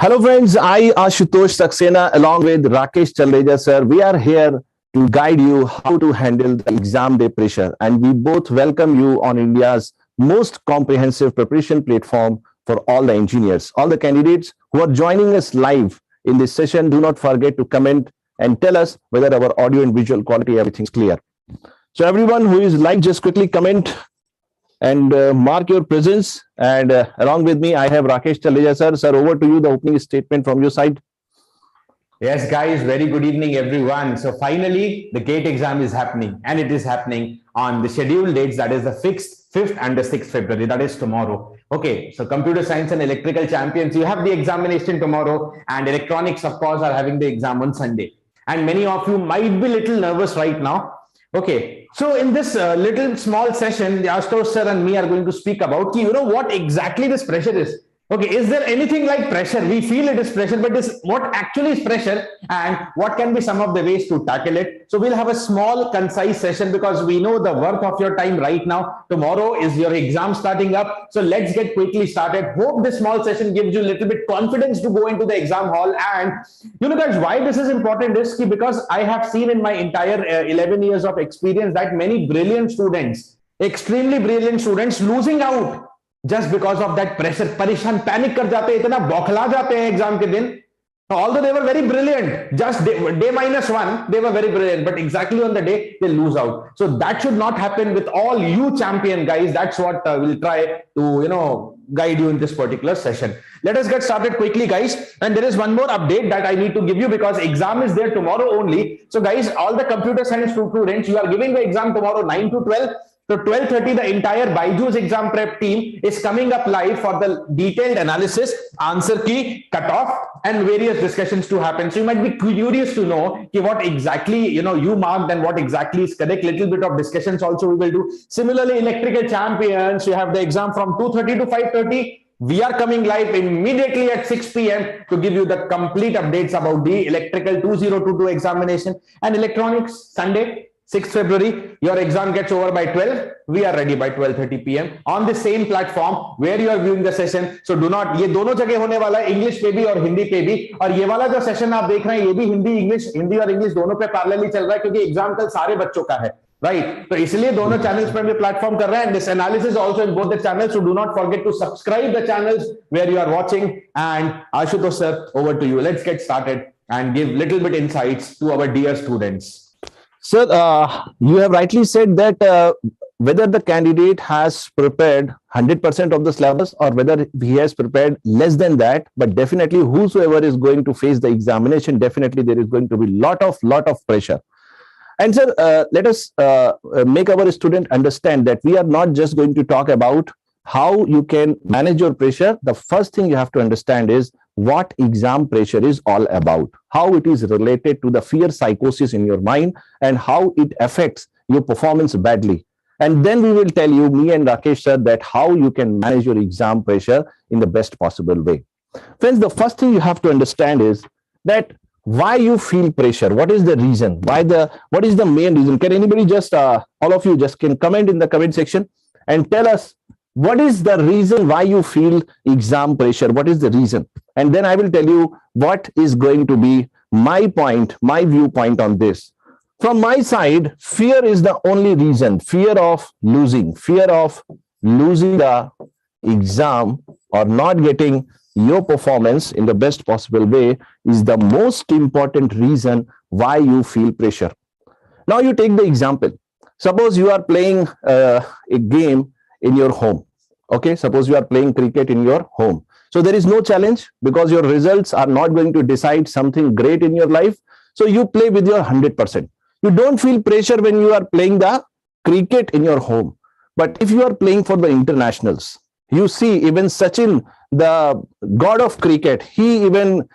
Hello friends, I Ashutosh Saxena along with Rakesh Chalreja sir. We are here to guide you how to handle the exam day pressure, and we both welcome you on India's most comprehensive preparation platform for all the engineers. All the candidates who are joining us live in this session, do not forget to comment and tell us whether our audio and visual quality, everything's clear. So everyone who is live, just quickly comment and mark your presence. And along with me, I have Rakesh Chalreja sir. Sir, over to you, the opening statement from your side. Yes, guys, very good evening, everyone. So finally, the GATE exam is happening, and it is happening on the scheduled dates, that is the fixed 5th and the 6th February, that is tomorrow. Okay, so computer science and electrical champions, you have the examination tomorrow, and electronics, of course, are having the exam on Sunday. And many of you might be a little nervous right now. Okay, so in this little small session, the Ashutosh sir and me are going to speak about, what exactly this pressure is. Okay, is there anything like pressure? We feel it is pressure, but what actually is pressure, and what can be some of the ways to tackle it? So we'll have a small, concise session because we know the worth of your time right now. Tomorrow is your exam starting up. So let's get quickly started. Hope this small session gives you a little bit confidence to go into the exam hall. And guys, why this is important is because I have seen in my entire 11 years of experience that many brilliant students, extremely brilliant students, losing out just because of that pressure. परेशान panic कर जाते हैं, इतना बौखला जाते हैं exam के दिन. Although they were very brilliant, just day -1, they were very brilliant, but exactly on the day they lose out. So that should not happen with all you champion guys. That's what we'll try to guide you in this particular session. Let us get started quickly, guys. And there is one more update that I need to give you because exam is there tomorrow only. So guys, all the computer science students, you are giving the exam tomorrow 9 to 12. So 12:30, the entire BYJU'S Exam Prep team is coming up live for the detailed analysis, answer key, cutoff, and various discussions to happen. So you might be curious to know what exactly you marked and what exactly is correct. Little bit of discussions also we will do. Similarly, electrical champions, you have the exam from 2:30 to 5:30. We are coming live immediately at 6 p.m. to give you the complete updates about the electrical 2022 examination and electronics. Sunday 6th February, your exam gets over by 12. We are ready by 12:30 p.m. on the same platform where you are viewing the session. So do not, ये दोनों जगह होने वाला है, English पे भी और हिंदी पे भी. और ये वाला जो सेशन आप देख रहे हैं, ये भी हिंदी और इंग्लिश दोनों पे पैरेलली चल रहा है क्योंकि एग्जाम कल सारे बच्चों का है, राइट? तो इसलिए दोनों चैनल्स पर भी प्लेटफॉर्म कर रहे हैं. This analysis also in both the channels. So do not forget to subscribe the channels where you are watching. And Ashutosh sir, over to you. Let's get started and give little bit insights to our dear students. Sir, you have rightly said that whether the candidate has prepared 100% of the syllabus or whether he has prepared less than that, but definitely whosoever is going to face the examination, definitely there is going to be lot of pressure. And sir, let us make our student understand that we are not just going to talk about how you can manage your pressure. The first thing you have to understand is what exam pressure is all about, how it is related to the fear psychosis in your mind and how it affects your performance badly. And then we will tell you, me and Rakesh sir, that how you can manage your exam pressure in the best possible way. Friends, the first thing you have to understand is that why you feel pressure. What is the reason? What is the main reason? Can anybody just, all of you just can comment in the comment section and tell us what is the reason why you feel exam pressure? What is the reason? And then I will tell you what is going to be my point, my viewpoint on this. From my side, fear is the only reason. Fear of losing the exam or not getting your performance in the best possible way is the most important reason why you feel pressure. Now you take the example. Suppose you are playing a game in your home. Okay, suppose you are playing cricket in your home. So there is no challenge because your results are not going to decide something great in your life. So you play with your 100%. You don't feel pressure when you are playing the cricket in your home. But if you are playing for the internationals, you see even Sachin, the god of cricket, he even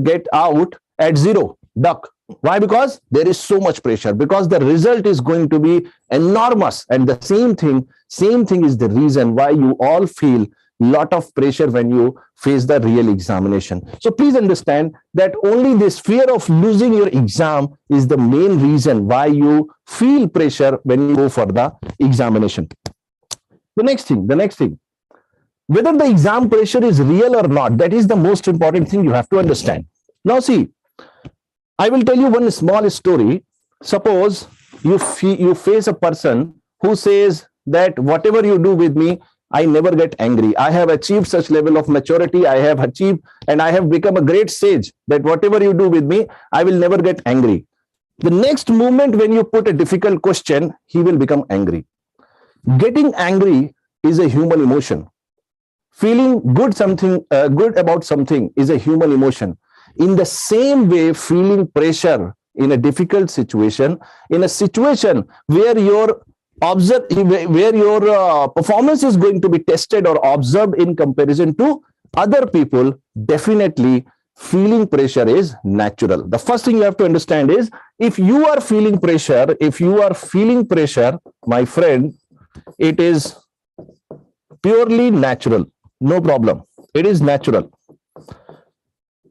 get out at 0, duck. Why? Because there is so much pressure, because the result is going to be enormous. And the same thing is the reason why you all feel lot of pressure when you face the real examination. So please understand that only this fear of losing your exam is the main reason why you feel pressure when you go for the examination. The next thing, whether the exam pressure is real or not, that is the most important thing you have to understand. Now see, I will tell you one small story. Suppose you face a person who says that whatever you do with me, I never get angry. I have achieved such level of maturity. I have achieved and I have become a great sage that whatever you do with me, I will never get angry. The next moment when you put a difficult question, he will become angry. Getting angry is a human emotion. Feeling good about something is a human emotion. In the same way, feeling pressure in a difficult situation, in a situation where your performance is going to be tested or observed in comparison to other people, definitely feeling pressure is natural. The first thing you have to understand is, if you are feeling pressure, my friend, it is purely natural. No problem. It is natural.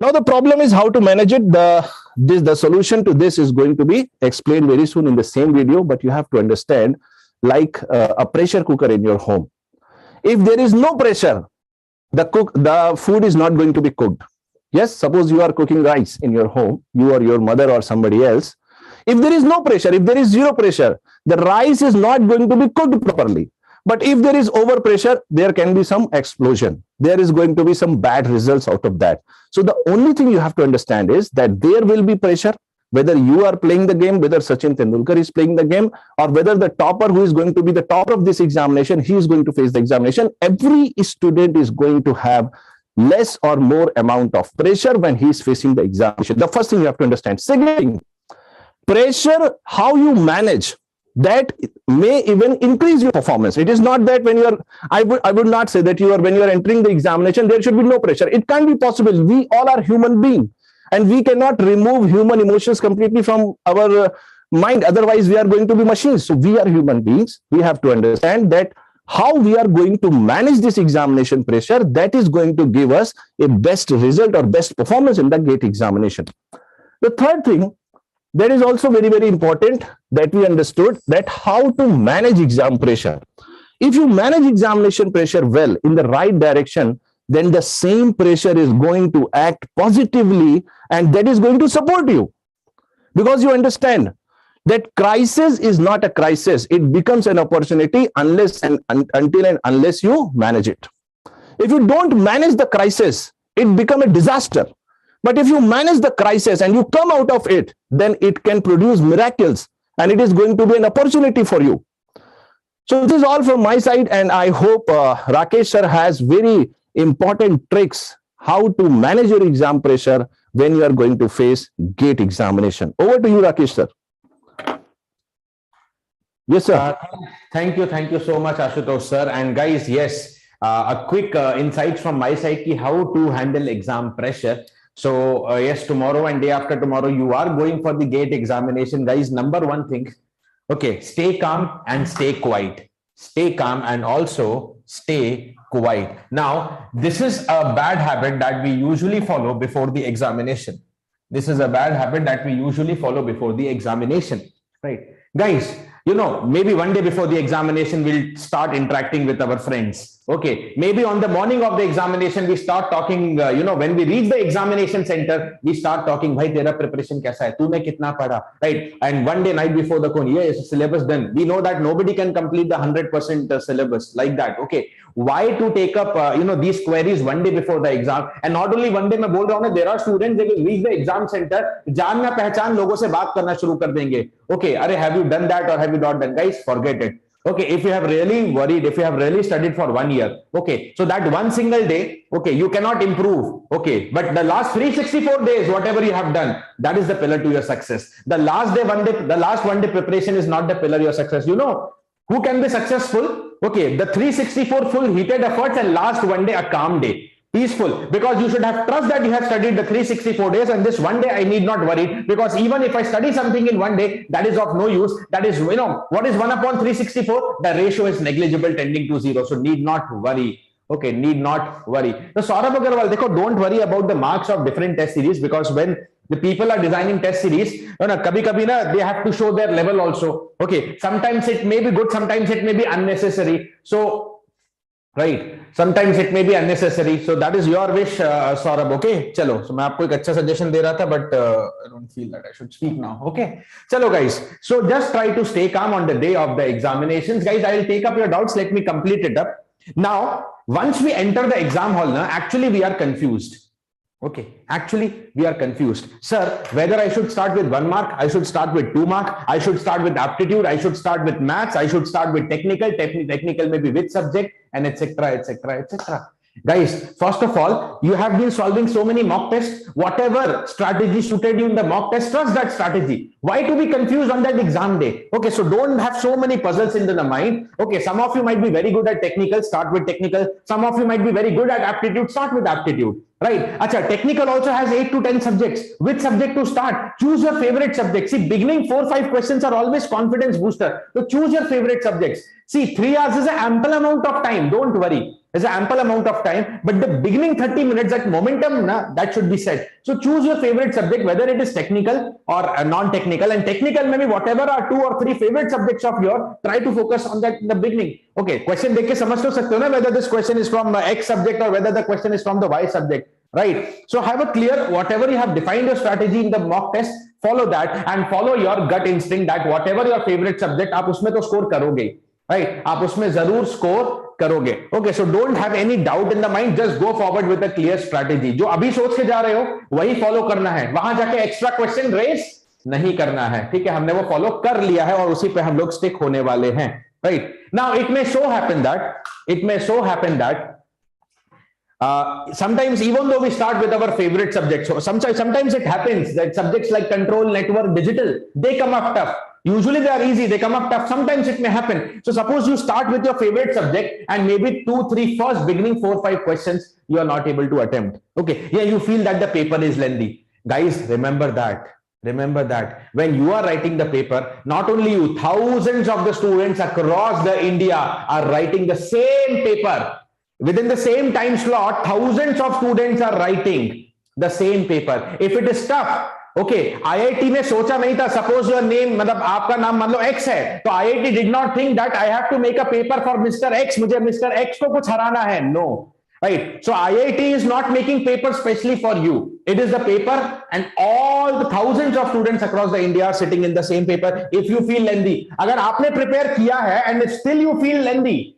Now the problem is how to manage it. The solution to this is going to be explained very soon in the same video, but you have to understand, like a pressure cooker in your home. If there is no pressure, the food is not going to be cooked. Yes, suppose you are cooking rice in your home, you or your mother or somebody else. If there is no pressure, if there is zero pressure, the rice is not going to be cooked properly. But if there is overpressure, there can be some explosion. There is going to be some bad results out of that. So the only thing you have to understand is that there will be pressure, whether you are playing the game, whether Sachin Tendulkar is playing the game, or whether the topper who is going to be the topper of this examination, he is going to face the examination. Every student is going to have less or more amount of pressure when he is facing the examination. The first thing you have to understand. Second thing, pressure, how you manage, that may even increase your performance. It is not that when you are, I would not say that when you are entering the examination, there should be no pressure. It can't be possible. We all are human beings, and we cannot remove human emotions completely from our mind. Otherwise, we are going to be machines. So we are human beings. We have to understand that how we are going to manage this examination pressure, that is going to give us a best result or best performance in the GATE examination. The third thing, that is also very, very important, that we understood that how to manage exam pressure. If you manage examination pressure well in the right direction, then the same pressure is going to act positively, and that is going to support you, because you understand that crisis is not a crisis. It becomes an opportunity unless and unless you manage it. If you don't manage the crisis, it becomes a disaster. But if you manage the crisis and you come out of it, then it can produce miracles, and it is going to be an opportunity for you. So this is all from my side, and I hope Rakesh sir has very important tricks how to manage your exam pressure when you are going to face GATE examination. Over to you, Rakesh sir. Yes, sir. Thank you so much, Ashutosh sir. And guys, yes, a quick insight from my side ki how to handle exam pressure. So yes, tomorrow and day after tomorrow, you are going for the GATE examination, guys. Number one thing, okay, stay calm and stay quiet. Stay calm and also stay quiet. Now, this is a bad habit that we usually follow before the examination. Right? Guys, maybe one day before the examination, we'll start interacting with our friends. Okay, maybe on the morning of the examination, we start talking, when we reach the examination center, we start talking, bhai, tera preparation kaisa hai? Tune kitna padha? Right? And one day, night before the con, yes, syllabus done. We know that nobody can complete the 100% syllabus like that. Okay, why to take up, these queries one day before the exam? And not only one day, मैं बोल रहा हूँ, there are students, they will reach the exam center, जान ना पहचान लोगों से बात करना शुरू कर देंगे. Okay, अरे, have you done that or have you not done? Guys, forget it. Okay, if you have really worried, if you have really studied for 1 year, okay, so that one single day, okay, you cannot improve, okay, but the last 364 days, whatever you have done, that is the pillar to your success. The last one day preparation is not the pillar of your success. Who can be successful? Okay, the 364 full heated efforts and last one day a calm day. Peaceful, because you should have trust that you have studied the 364 days, and this one day I need not worry, because even if I study something in one day, that is of no use. That is, what is 1 upon 364? The ratio is negligible, tending to 0. So need not worry. Okay, need not worry. So Saurabh Agarwal, don't worry about the marks of different test series, because when the people are designing test series, they have to show their level also. Okay, sometimes it may be good, sometimes it may be unnecessary. So right? Sometimes it may be unnecessary, so that is your wish, Saurabh. Okay, चलो, so मैं आपको एक अच्छा suggestion दे रहा था, but I don't feel that I should speak now. Okay, चलो guys, so just try to stay calm on the day of the examinations, guys. I will take up your doubts. Let me complete it up. Now, once we enter the exam hall, now actually we are confused. Okay, actually we are confused, sir, whether I should start with 1 mark, I should start with 2 mark, I should start with aptitude, I should start with maths, I should start with technical maybe which subject, and etc, etc, etc. Guys, first of all, you have been solving so many mock tests. Whatever strategy suited you in the mock test, trust that strategy. Why to be confused on that exam day? Okay, so don't have so many puzzles in the mind. Okay, some of you might be very good at technical, start with technical. Some of you might be very good at aptitude, start with aptitude. Right? Acha, technical also has 8 to 10 subjects. Which subject to start? Choose your favorite subject. See, beginning 4-5 questions are always confidence booster. So choose your favorite subjects. See, 3 hours is an ample amount of time. Don't worry. It's an ample amount of time. But the beginning 30 minutes, that momentum, that should be set. So choose your favorite subject, whether it is technical or non-technical. And technical, maybe whatever are 2 or 3 favorite subjects of yours, try to focus on that in the beginning. Okay, question देख के समझ तो सकते हो ना whether this question is from X subject or whether the question is from the Y subject, right? So have a clear, whatever you have defined your strategy in the mock test, follow that and follow your gut instinct that whatever your favorite subject, आप उसमें तो score करोगे, right? आप उसमें जरूर score करोगे. Okay, so don't have any doubt in the mind, just go forward with a clear strategy. जो अभी सोच के जा रहे हो वही follow करना है, वहां जाके extra question raise नहीं करना है, ठीक है? हमने वो follow कर लिया है और उसी पे हम लोग stick होने वाले हैं. Right now, it may so happen that sometimes, even though we start with our favorite subjects, sometimes it happens that subjects like control, network, digital, they come up tough. Usually they are easy, they come up tough. Sometimes it may happen. So suppose you start with your favorite subject and maybe 2, 3 first beginning 4, 5 questions you are not able to attempt. Okay, yeah, you feel that the paper is lengthy. Guys, remember that when you are writing the paper, not only you, thousands of the students across the India are writing the same paper. Within the same time slot, thousands of students are writing the same paper. If it is tough, okay, IIT ने सोचा नहीं था, suppose your name, मतलब आपका नाम मान लो X है, तो IIT did not think that I have to make a paper for Mr. X, मुझे Mr. X को कुछ हराना है. No. Right, so IIT is not making paper specially for you. It is the paper, and all the thousands of students across the India are sitting in the same paper. If you feel lengthy, अगर आपने prepare किया है and still you feel lengthy,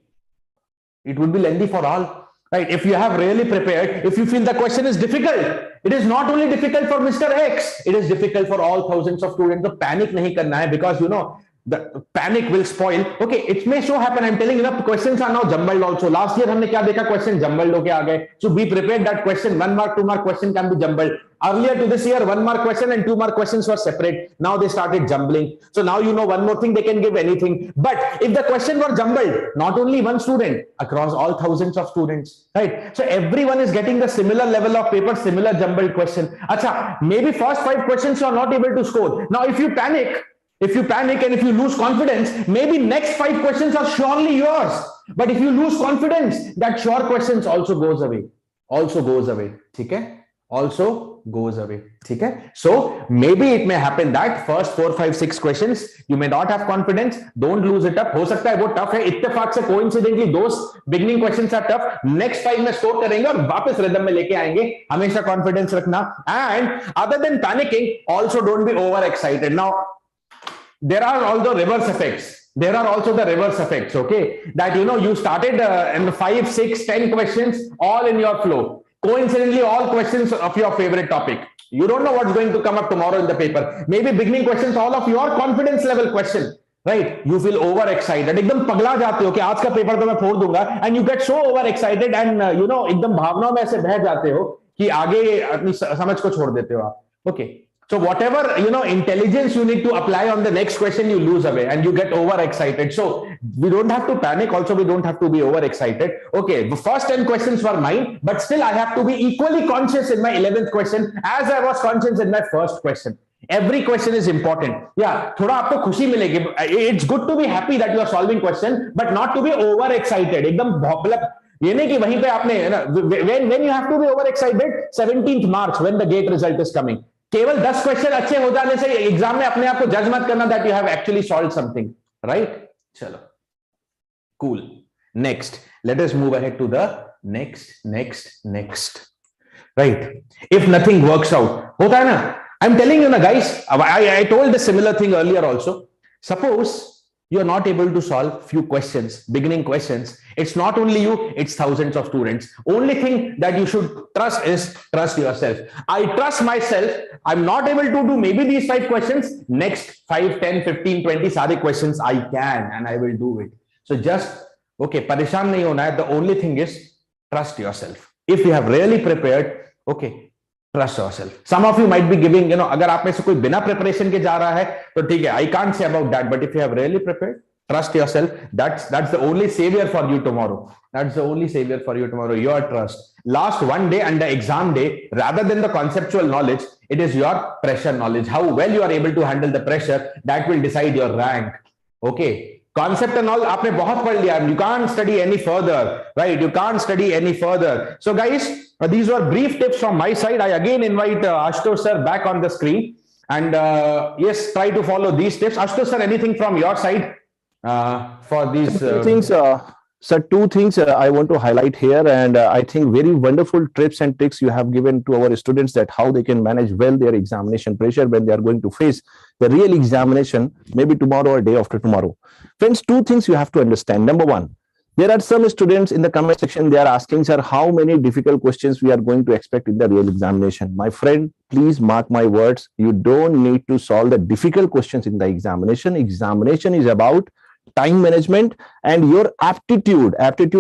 it would be lengthy for all. Right? If you have really prepared, if you feel the question is difficult, it is not only difficult for Mr. X, it is difficult for all thousands of students. So panic नहीं करना है, because you know the panic will spoil. Okay, it may so happen, I'm telling you, the questions are now jumbled also. Last year हमने क्या देखा, question jumbled होके आ गए. So be prepared that question 1 mark, 2 mark question can be jumbled. Earlier to this year, 1 mark question and 2 mark questions were separate. Now they started jumbling. So now you know one more thing, they can give anything. But if the question were jumbled, not only one student, across all thousands of students, right? So everyone is getting the similar level of paper, similar jumbled question. Acha, maybe first 5 questions you are not able to score. Now if you panic and if you lose confidence, maybe next 5 questions are surely yours. But if you lose confidence, that sure questions also goes away. Okay? Also goes away. Okay? So maybe it may happen that first 4, 5, 6 questions you may not have confidence. Don't lose it up. हो सकता है वो tough है. इत्तेफाक से coincidentally those beginning questions are tough. Next 5 में score करेंगे और वापस rhythm में लेके आएंगे. हमेशा confidence रखना. And other than panicking, also don't be overexcited. Now there are also the reverse effects. Okay, that you know you started in 5, 6, 10 questions all in your flow. Coincidentally, all questions of your favorite topic. You don't know what's going to come up tomorrow in the paper. Maybe beginning questions, all of your confidence level question, right? You feel overexcited. एकदम पगला जाते हो कि आज का paper तो मैं फोड़ दूंगा, and you get so overexcited and you know एकदम भावनाओं में ऐसे बह जाते हो कि आगे अपनी समझ को छोड़ देते हो आप. Okay. So whatever, you know, intelligence you need to apply on the next question, you lose away and you get overexcited. So we don't have to panic. Also, we don't have to be overexcited. Okay, the first 10 questions were mine, but still I have to be equally conscious in my 11th question as I was conscious in my first question. Every question is important. Yeah, थोड़ा आपको खुशी मिलेगी. It's good to be happy that you are solving question, but not to be overexcited. एकदम मतलब ये नहीं कि वहीं पे आपने when you have to be overexcited, 17th March when the GATE result is coming. केवल 10 क्वेश्चन अच्छे हो जाने से एग्जाम में अपने आप को जज मत करना that you have actually solve something, right? चलो, cool. Next, let us move ahead to the next. Right? If nothing works out, hota hai na? I'm telling you, na guys. I told a similar thing earlier also. Suppose you're not able to solve few questions, beginning questions. It's not only you, it's thousands of students. Only thing that you should trust is trust yourself. I trust myself. I'm not able to do maybe these 5 questions. Next 5, 10, 15, 20 sare questions I can and I will do it. So just, okay, pareshan nahi hona hai. The only thing is trust yourself. If you have really prepared, okay, trust yourself. Some of you might be giving, अगर आप में से कोई बिना preparation के जा रहा है तो ठीक है, I can't say about that, but if you have really prepared, trust yourself. That's the only savior for you tomorrow. That's the only savior for you tomorrow. Your trust. Last one day and the exam day, rather than the conceptual knowledge, it is your pressure knowledge. How well you are able to handle the pressure, that will decide your rank. Okay. Concept and all आपने बहुत पढ़ लिया. You can't study any further, right? You can't study any further. So guys, these were brief tips from my side. I again invite Ashutosh sir back on the screen, and yes, try to follow these tips. Ashutosh sir, anything from your side for these things? Sir, 2 things I want to highlight here, and I think very wonderful tips and tricks you have given to our students that how they can manage well their examination pressure when they are going to face the real examination, maybe tomorrow or day after tomorrow. Friends, 2 things you have to understand. Number 1, there are some students in the comment section, they are asking, sir, how many difficult questions we are going to expect in the real examination. My friend, please mark my words. You don't need to solve the difficult questions in the examination. Examination is about time management and your aptitude,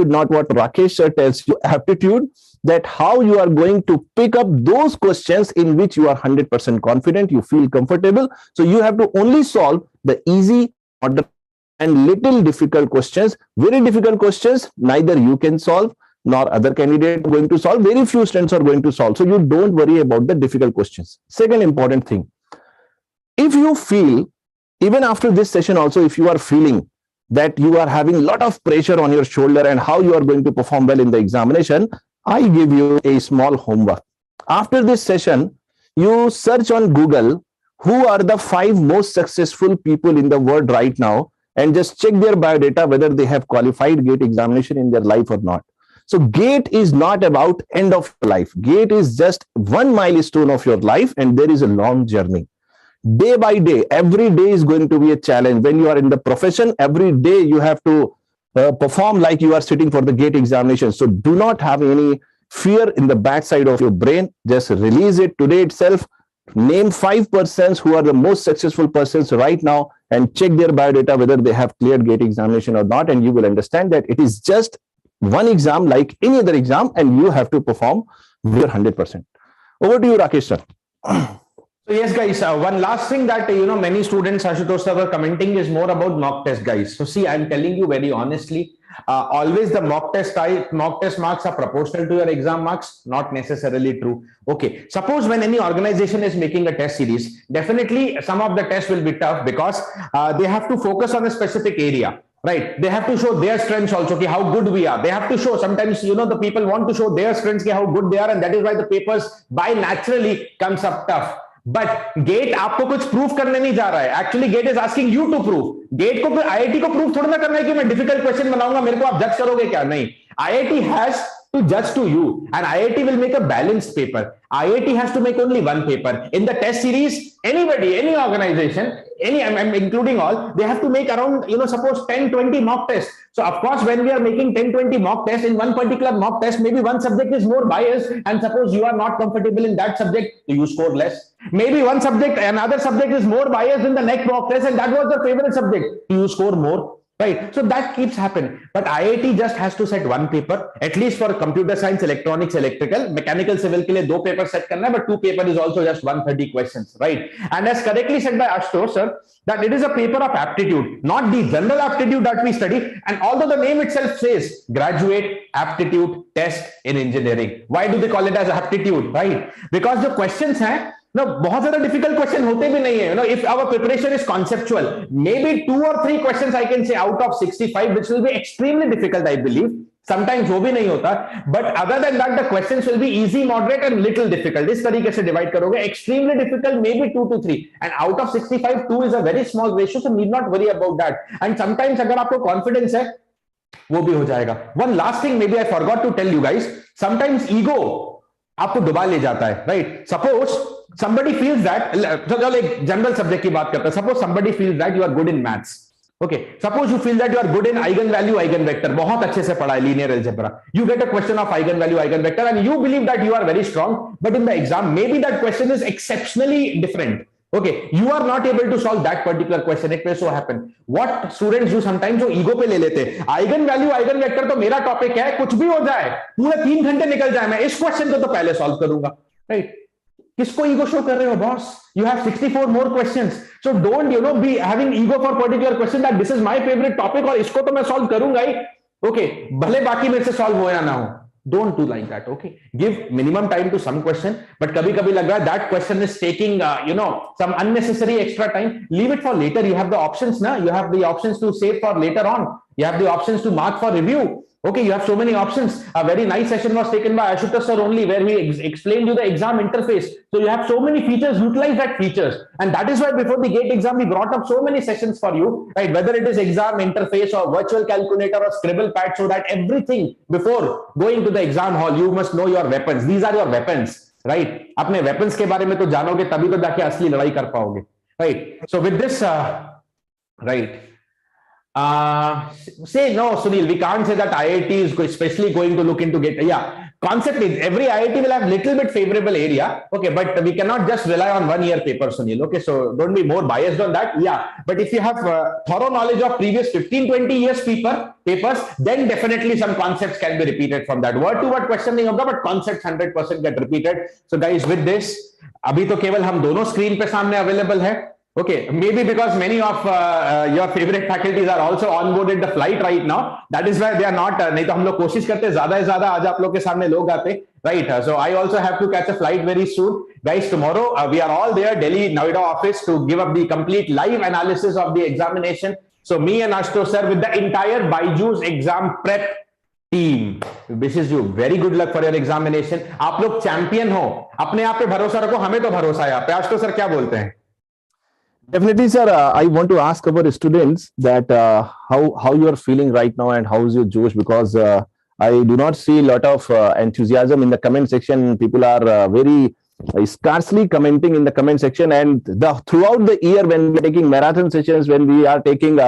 not what Rakesh sir tells you, aptitude, that how you are going to pick up those questions in which you are 100% confident, you feel comfortable. So you have to only solve the easy, moderate, and little difficult questions. Very difficult questions, neither you can solve nor other candidate going to solve. Very few students are going to solve. So you don't worry about the difficult questions. Second important thing, if you feel, even after this session also, if you are feeling that you are having a lot of pressure on your shoulder and how you are going to perform well in the examination, I give you a small homework. After this session, you search on Google who are the 5 most successful people in the world right now, and just check their biodata whether they have qualified GATE examination in their life or not. So GATE is not about end of life. GATE is just one milestone of your life, and there is a long journey. Day by day, every day is going to be a challenge. When you are in the profession, every day you have to perform like you are sitting for the GATE examination. So do not have any fear in the backside of your brain. Just release it today itself. Name 5 persons who are the most successful persons right now and check their biodata whether they have cleared GATE examination or not, and you will understand that it is just one exam like any other exam, and you have to perform with your 100%. Over to you, Rakesh sir. So yes, guys, one last thing that, many students, Ashutosh sir, were commenting is more about mock test, guys. So see, I'm telling you very honestly, always the mock test marks are proportional to your exam marks. Not necessarily true. Okay, suppose when any organization is making a test series, definitely some of the tests will be tough because they have to focus on a specific area. Right, they have to show their strengths also, okay, how good we are. They have to show, sometimes the people want to show their strengths, okay, how good they are, and that is why the papers by naturally comes up tough. But GATE आपको कुछ proof करने नहीं जा रहा है. Actually GATE is asking you to prove. GATE को IIT को proof थोड़ा ना करना है कि मैं डिफिकल्ट क्वेश्चन बनाऊंगा, मेरे को आप जज करोगे क्या? नहीं. IIT has to judge to you, and IIT will make a balanced paper. IIT has to make only one paper. In the test series, anybody, any organization, I'm including all, they have to make around, suppose 10, 20 mock tests. So of course, when we are making 10, 20 mock tests, in one particular mock test, maybe one subject is more biased, and suppose you are not comfortable in that subject, you score less. Maybe one subject, another subject is more biased in the next mock test, and that was the favorite subject, you score more. Right, so that keeps happening. But IIT just has to set one paper, at least for computer science, electronics, electrical, mechanical, civil के लिए 2 paper set करना है, but 2 paper is also just 130 questions, right? And as correctly said by Ashutosh sir, that it is a paper of aptitude, not the general aptitude that we study. And although the name itself says graduate aptitude test in engineering, why do they call it as aptitude, right? Because the questions हैं, बहुत ज्यादा difficult question होते भी नहीं है. If our preparation is conceptual, maybe 2 or 3 questions I can say out of 65, which will be extremely difficult, I believe. Sometimes वो भी नहीं होता, but other than that, the questions will be easy, moderate, and little difficult. इस तरीके से divide करोगे. Extremely difficult, maybe 2 to 3, and out of 65, 2 is a very small ratio, so need not worry about that. And sometimes अगर आपको confidence है, वो भी हो जाएगा। One last thing maybe I forgot to tell you guys, sometimes ego आपको डुबा ले जाता है, right? Suppose somebody feels that, चलो एक जनरल सब्जेक्ट की बात करते हैं, suppose somebody feels that you are good in maths, okay, suppose you feel that you are good in eigen value eigen vector, बहुत अच्छे से पढ़ा है linear algebra, you get a question of eigen value eigen vector and you believe that you are very strong, but in the exam maybe that question is exceptionally different. Okay, you are not able to solve that particular question. It may so happen. What students do sometimes, जो ego पे ले लेते हैं, eigen value eigen vector तो मेरा topic है, कुछ भी हो जाए, पूरे 3 घंटे निकल जाए, मैं इस क्वेश्चन को तो पहले सॉल्व करूंगा, राइट? किसको ईगो शो कर रहे हो boss? You have 64 more questions, so don't be having ego for particular question that this is my favorite topic और इसको तो मैं सॉल्व करूंगा ही, okay, भले बाकी मेरे से सॉल्व हो या ना हो. Don't do like that, okay? Give minimum time to some question, but कभी-कभी लग रहा है that question is taking, some unnecessary extra time. Leave it for later. You have the options, na? You have the options to save for later on. You have the options to mark for review. Okay, you have so many options. A very nice session was taken by Ashutosh sir only, where he explained you the exam interface. So you have so many features. Utilize that features, and that is why before the GATE exam we brought up so many sessions for you, right? Whether it is exam interface or virtual calculator or scribble pad, so that everything before going to the exam hall you must know your weapons. These are your weapons, right? अपने weapons के बारे में तो जानोगे तभी तो जाके असली लड़ाई कर पाओगे, right? So with this, right. Say no, Sunil, we can't say that IIT is especially going to look into GATE. Yeah, concept is every IIT will have little bit favorable area, okay, but we cannot just rely on 1 year paper, Sunil, okay? So don't be more biased on that. Yeah, but if you have thorough knowledge of previous 15-20 years papers, then definitely some concepts can be repeated from that. Word to word question नहीं होगा, but concepts 100% get repeated. So guys, with this, अभी तो केवल हम दोनों screen पे सामने available है. Okay, maybe because many of your favorite faculties are also onboarded the flight right now. That is why they are not. नहीं तो हम लोग कोशिश करते ज़्यादा से ज़्यादा आज आप लोग के सामने लोग आते, right? So I also have to catch a flight very soon, guys. Tomorrow we are all there, Delhi Noida office, to give up the complete live analysis of the examination. So me and Ashutosh sir with the entire BYJU'S Exam Prep team wishes you very good luck for your examination. आप लोग champion हो, अपने आप पे भरोसा रखो, हमें तो भरोसा है आप पे. Ashutosh sir क्या बोलते हैं? Definitely, sir. I want to ask our students that how you are feeling right now and how is your Josh, because I do not see a lot of enthusiasm in the comment section. People are very scarcely commenting in the comment section, and throughout the year when we are taking marathon sessions, when we are taking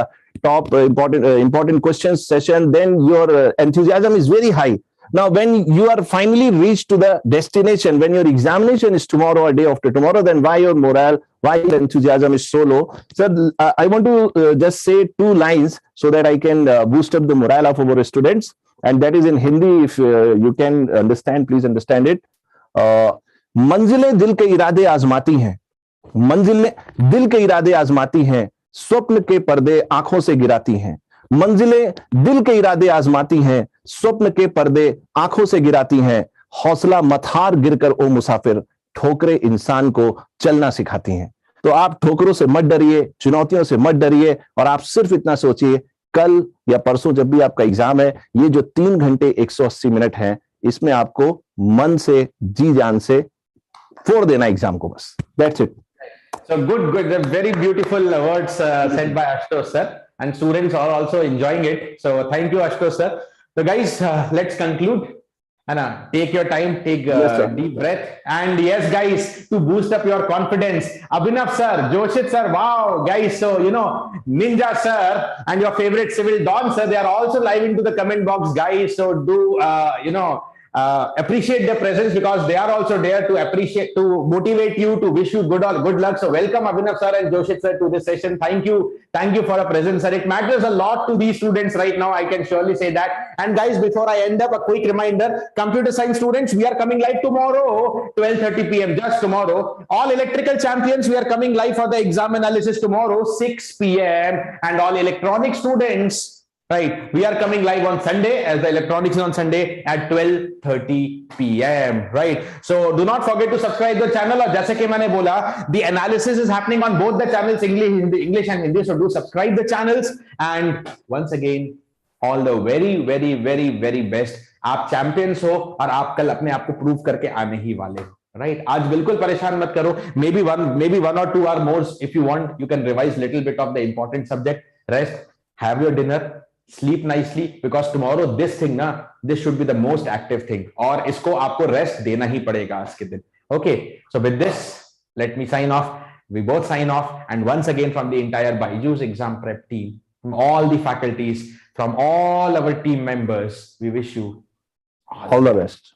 top important questions session, then your enthusiasm is very high. Now, when you are finally reached to the destination, when your examination is tomorrow or day after tomorrow, then why your morale, why your enthusiasm is so low? So I want to just say 2 lines so that I can boost up the morale of our students. And that is in Hindi. If you can understand, please understand it. मंजिलें दिल के इरादे आजमाती हैं, मंजिलें दिल के इरादे आजमाती हैं, स्वप्न के पर्दे आंखों से गिराती हैं. मंजिलें दिल के इरादे आजमाती हैं, स्वप्न के पर्दे आंखों से गिराती हैं. हौसला मत हार गिरकर ओ मुसाफिर, ठोकरें इंसान को चलना सिखाती हैं. तो आप ठोकरों से मत डरिए, चुनौतियों से मत डरिए, और आप सिर्फ इतना सोचिए, कल या परसों जब भी आपका एग्जाम है, ये जो 3 घंटे 180 मिनट हैं, इसमें आपको मन से, जी जान से फोड़ देना एग्जाम को, बस. That's it. So good. Very beautiful words said by Ashutosh sir. And students are also enjoying it. So thank you, Ashutosh sir. So guys, let's conclude. Anna, take your time, take deep breath. And yes, guys, to boost up your confidence, Abhinav sir, Joshit sir, wow, guys. So, Ninja sir and your favorite civil Don sir, they are also live into the comment box, guys. So do, appreciate their presence, because they are also there to appreciate, to motivate you, to wish you good luck. So welcome Abhinav sir and Joshit sir to this session. Thank you for your presence, sir. It matters a lot to these students right now, I can surely say that. And guys, before I end up, a quick reminder, computer science students, we are coming live tomorrow 12:30 p.m. just tomorrow. All electrical champions, we are coming live for the exam analysis tomorrow 6 p.m. and all electronic students, right, we are coming live on Sunday, as the electronics is on Sunday at 12:30 p.m. right? So do not forget to subscribe the channel. और जैसे कि मैंने बोला, the analysis is happening on both the channels, English and Hindi. So do subscribe the channels. And once again, all the very, very, very, very best. आप champions हो और आप कल अपने आप को prove करके आने ही वाले हो. Right? आज बिल्कुल परेशान मत करो. Maybe one or 2 hours more if you want. You can revise little bit of the important subject. Rest. Have your dinner. sleep nicely, because tomorrow this thing na, this should be the most active thing, और इसको आपको rest देना ही पड़ेगा आज के दिन. Okay, so with this, let me sign off. We both sign off, and once again from the entire BYJU'S exam prep team, from all the faculties, from all our team members, we wish you all the best.